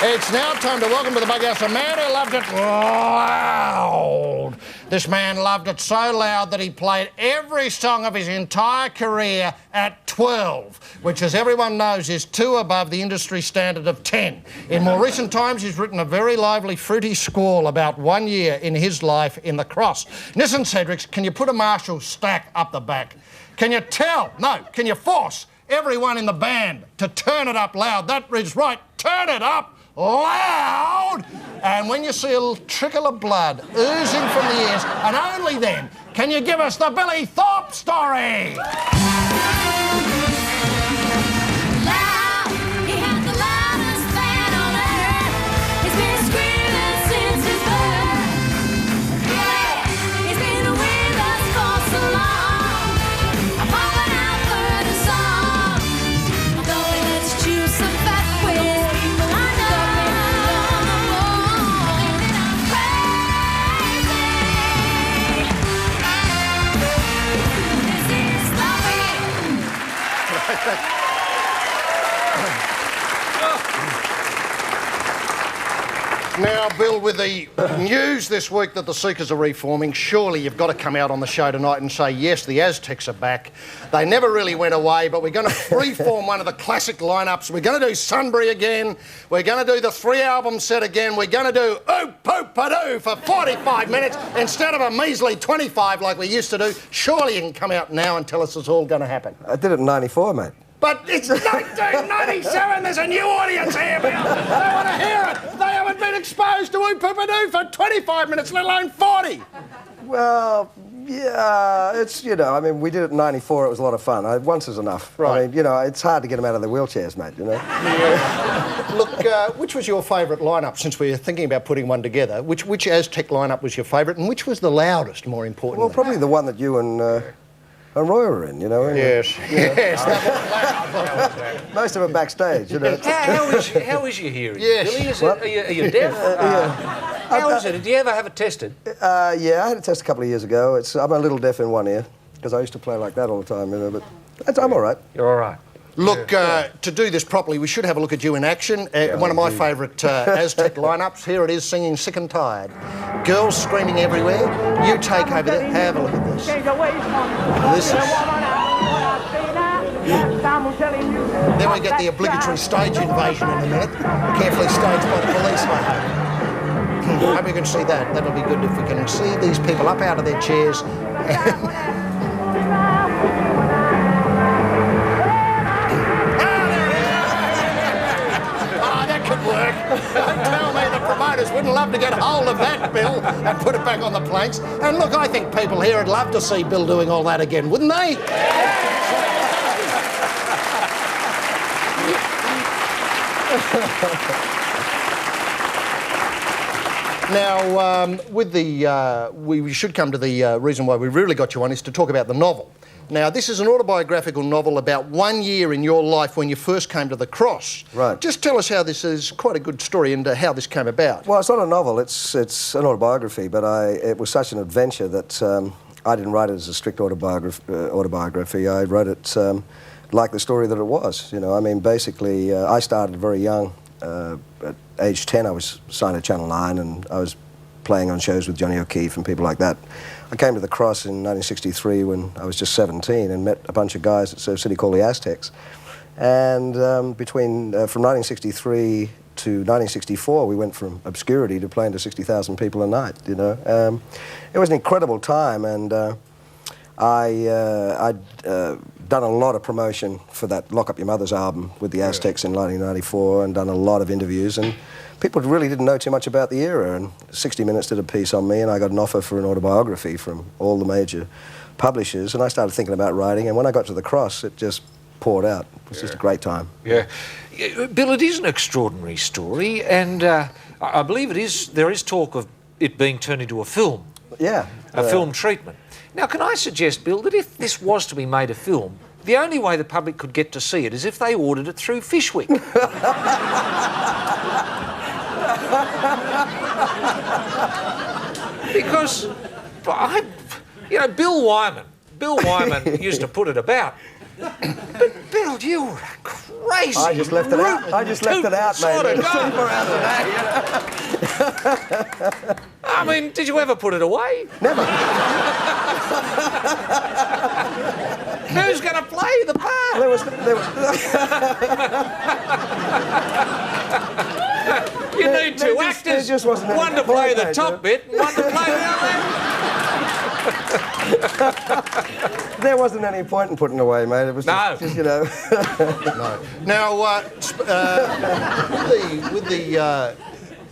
It's now time to welcome to the Bug House a man who loved it loud. This man loved it so loud that he played every song of his entire career at 12, which, as everyone knows, is 2 above the industry standard of 10. In more recent times, he's written a very lively, fruity squall about 1 year in his life in the cross. Listen, Cedric, can you put a Marshall stack up the back? Can you can you force everyone in the band to turn it up loud? That is right, turn it up loud! And when you see a little trickle of blood oozing from the ears, and only then can you give us the Billy Thorpe story. Now, Bill, with the news this week that the Seekers are reforming, surely you've got to come out on the show tonight and say, yes, the Aztecs are back. They never really went away, but we're going to reform one of the classic lineups. We're going to do Sunbury again. We're going to do the 3-album set again. We're going to do Oop Poop Padoo for 45 minutes instead of a measly 25 like we used to do. Surely you can come out now and tell us it's all going to happen. I did it in '94, mate. But it's 1997, there's a new audience here, Bill. They want to hear it. They haven't been exposed to Oop Poop Padoo for 25 minutes, let alone 40. Well, yeah, it's, I mean, we did it in '94, it was a lot of fun. Once is enough. Right. I mean, it's hard to get them out of their wheelchairs, mate, Yeah. Look, which was your favourite lineup, since we were thinking about putting one together? Which Aztec lineup was your favourite, and which was the loudest, more importantly? Well, probably the one that you and Roy were in, Yes, yes, that was loud. Most of them backstage, How is your hearing? Yes. Billy, are you deaf? How is it? Did you ever have it tested? Yeah, I had a test a couple of years ago. I'm a little deaf in one ear, because I used to play like that all the time, but I'm all right. You're all right. Look, to do this properly, we should have a look at you in action. One of my favourite Aztec lineups. Here it is, singing Sick and Tired. Girls screaming everywhere. You take over there. Have a look at this. This is... Then we get the obligatory stage invasion in a minute, carefully staged by the police, mate. Hope you can see that. That'll be good if we can see these people up out of their chairs. Work. Don't tell me the promoters wouldn't love to get hold of that, Bill, and put it back on the planks. And look, I think people here would love to see Bill doing all that again, wouldn't they? Now, with the, we should come to the reason why we really got you on is to talk about the novel. Now, this is an autobiographical novel about 1 year in your life when you first came to the cross. Right. Just tell us how this is quite a good story and how this came about. Well, it's not a novel, it's an autobiography, but it was such an adventure that I didn't write it as a strict autobiography. I wrote it like the story that it was. I mean, basically, I started very young. At age 10, I was signed to Channel 9, and I was playing on shows with Johnny O'Keefe and people like that. I came to the Cross in 1963 when I was just 17 and met a bunch of guys at a city called the Aztecs. And from 1963 to 1964, we went from obscurity to playing to 60,000 people a night, It was an incredible time, and I'd done a lot of promotion for that Lock Up Your Mother's album with the Aztecs in 1994 and done a lot of interviews, and people really didn't know too much about the era, and 60 Minutes did a piece on me, and I got an offer for an autobiography from all the major publishers, and I started thinking about writing, and when I got to the Cross, it just poured out. It was just a great time. Yeah. Bill, it is an extraordinary story, and I believe there is talk of it being turned into a film. Yeah. A film treatment. Now, can I suggest, Bill, that if this was to be made a film, the only way the public could get to see it is if they ordered it through Fishwick. Because Bill Wyman used to put it about. But Bill, you were a crazy. I just left it out. I just left it out, mate. Sort of It's go. 24 hours a day. I mean, did you ever put it away? Never. Who's going to play the part? There was You need two there actors, just wasn't any one to play point, the mate, top bit and one to play the other. there wasn't any point in putting it away, mate. It was just, you know. No. Now, with the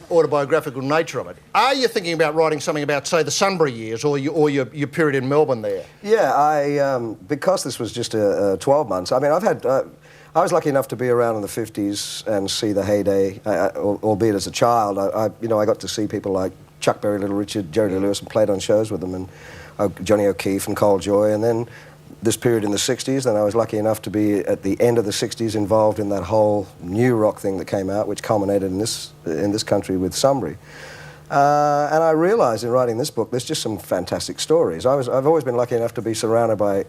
autobiographical nature of it, are you thinking about writing something about, say, the Sunbury years or your period in Melbourne there? Yeah, because this was just 12 months. I mean, I was lucky enough to be around in the 50s and see the heyday, albeit as a child. I got to see people like Chuck Berry, Little Richard, Jerry Lee Lewis, and played on shows with them, and Johnny O'Keefe and Cole Joy, and then this period in the 60s, then I was lucky enough to be at the end of the 60s involved in that whole new rock thing that came out, which culminated in this country with Sunbury. And I realised in writing this book, there's just some fantastic stories. I've always been lucky enough to be surrounded by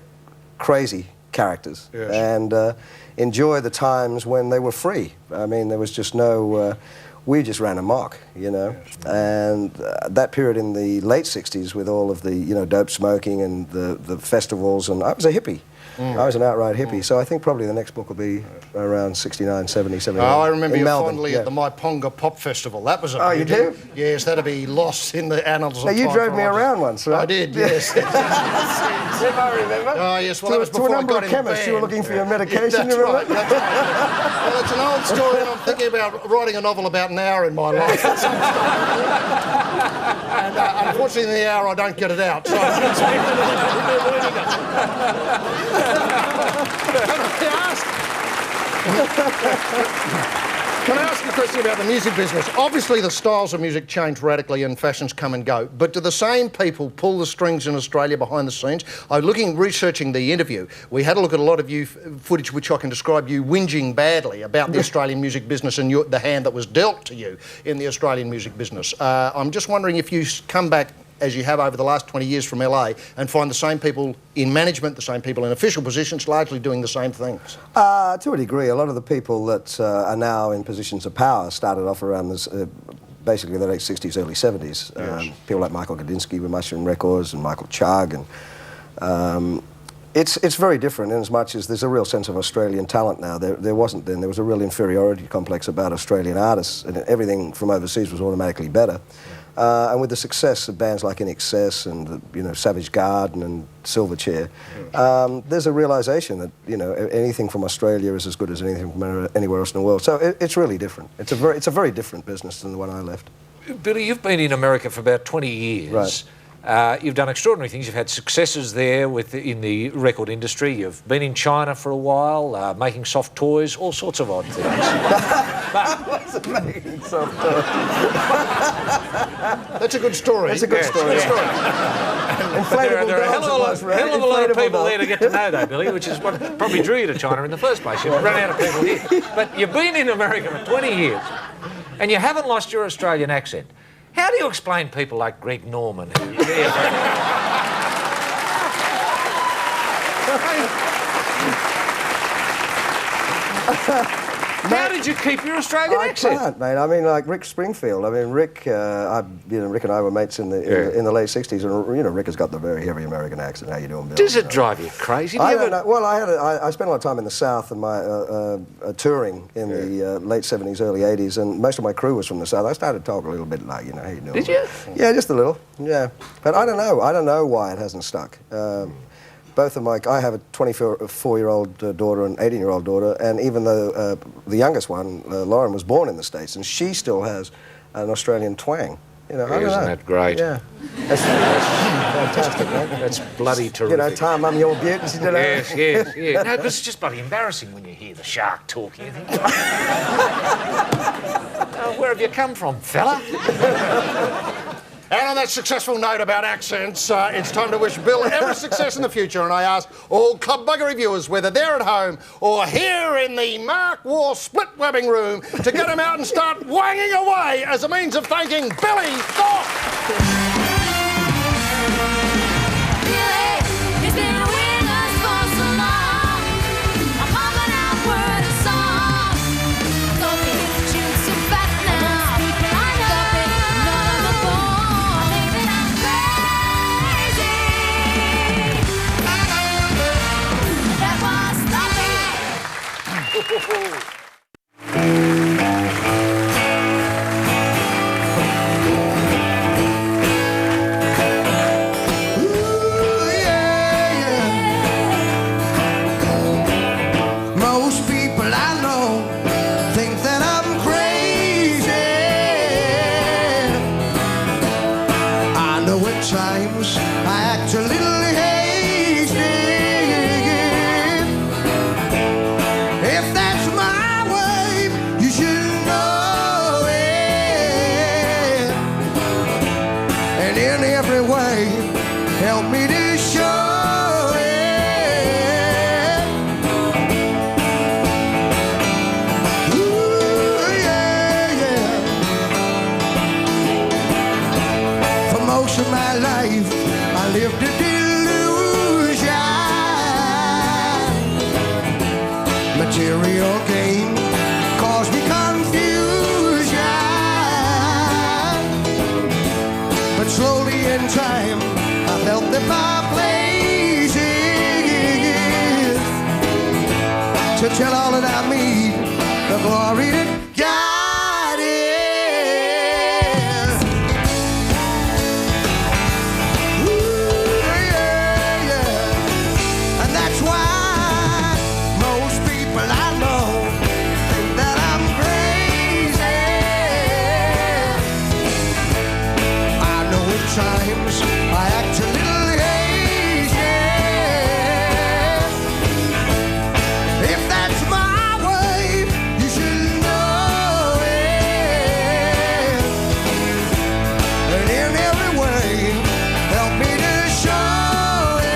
crazy characters, yes, and enjoy the times when they were free. I mean, there was just no... we just ran amok, you know, and that period in the late 60s with all of the, you know, dope smoking and the festivals, and I was a hippie. I was an outright hippie, so I think probably the next book will be around 69, 70, 71. Oh, I remember you Melbourne, fondly at the Myponga Pop Festival. That was a Oh, you do? Yes, that'd be lost in the annals Now, of you time drove for me Rogers. around once, right? I did, yes. If I remember. Oh, yes, well, that was to a before I number got of in chemists, you were band. looking for your medication, That's you remember? right, that's right. Well, it's an old story, and I'm thinking about writing a novel about an hour in my life. And unfortunately, in the hour, I don't get it out. So Can I ask you a question about the music business? Obviously, the styles of music change radically and fashions come and go, but do the same people pull the strings in Australia behind the scenes? Researching the interview, we had a look at a lot of you footage which I can describe you whinging badly about the Australian music business and the hand that was dealt to you in the Australian music business. I'm just wondering if you come back, as you have over the last 20 years from LA, and find the same people in management, the same people in official positions, largely doing the same things? To a degree. A lot of the people that are now in positions of power started off around this, basically the late 60s, early 70s. Yes. People like Michael Gudinski with Mushroom Records and Michael Chugg. And it's very different in as much as there's a real sense of Australian talent now. There wasn't then. There was a real inferiority complex about Australian artists, and everything from overseas was automatically better. And with the success of bands like In Excess and Savage Garden and Silverchair, there's a realisation that anything from Australia is as good as anything from anywhere else in the world. So it's really different. It's a very different business than the one I left. Billy, you've been in America for about 20 years. Right. You've done extraordinary things. You've had successes there in the record industry. You've been in China for a while, making soft toys, all sorts of odd things. Making soft toys. That's a good story. It's a good story. There are a hell of a lot of people there to get to know, though, Billy, which is what probably drew you to China in the first place. You've run out of people here. But you've been in America for 20 years, and you haven't lost your Australian accent. How do you explain people like Greg Norman who... How did you keep your Australian accent? I can't, mate. I mean, like Rick Springfield. I mean, Rick. Rick and I were mates in the late '60s, and Rick has got the very heavy American accent. How you doing, Bill? Does it drive you crazy? I don't know. Well, I spent a lot of time in the South and my touring in the late '70s, early '80s, and most of my crew was from the South. I started talking a little bit like, how you doing? Did you? Yeah, just a little. Yeah, but I don't know. I don't know why it hasn't stuck. Both of I have a 24-year-old daughter and 18-year-old daughter, and even though the youngest one, Lauren, was born in the States, and she still has an Australian twang. I don't know. Isn't that great? Yeah. That's fantastic, mate. That's bloody terrific. Tom, I'm your beauty. Yes. No, because it's just bloody embarrassing when you hear the shark talking. You think, where have you come from, fella? And on that successful note about accents, it's time to wish Bill every success in the future, and I ask all Club Buggery viewers, whether they're at home or here in the Mark War split webbing room, to get him out and start wanging away as a means of thanking Billy Thorpe. It's been with us for so long. I'm pumping out word of song. help me to show it. Ooh, yeah, yeah. For most of my life, I lived a delusion. Material gain caused me confusion. But slowly in time, I felt that my place is to tell all that I mean, the glory that God is. Ooh, yeah, yeah. And that's why most people I know think that I'm crazy. I know at times I act a little hazy. If that's my way, you should know it. And in every way, help me to show it.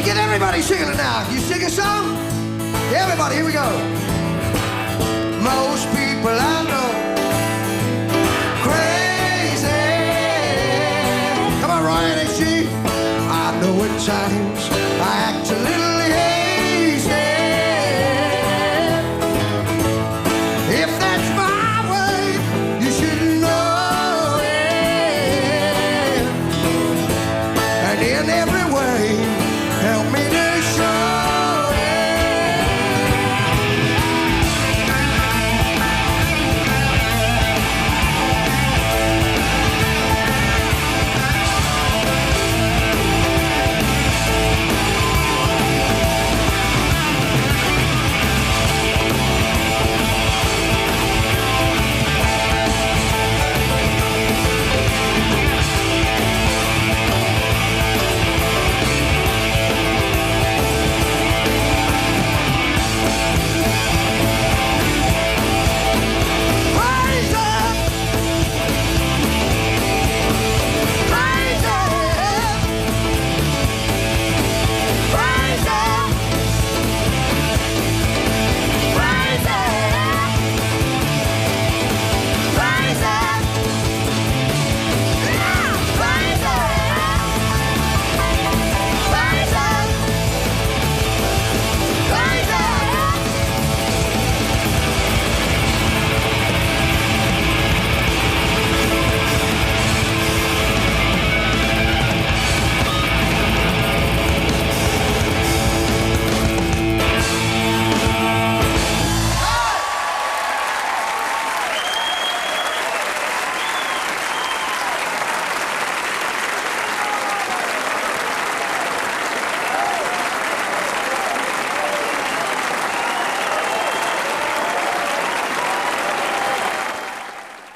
Get everybody singing it now. You sing a song? Everybody, here we go. Most people I know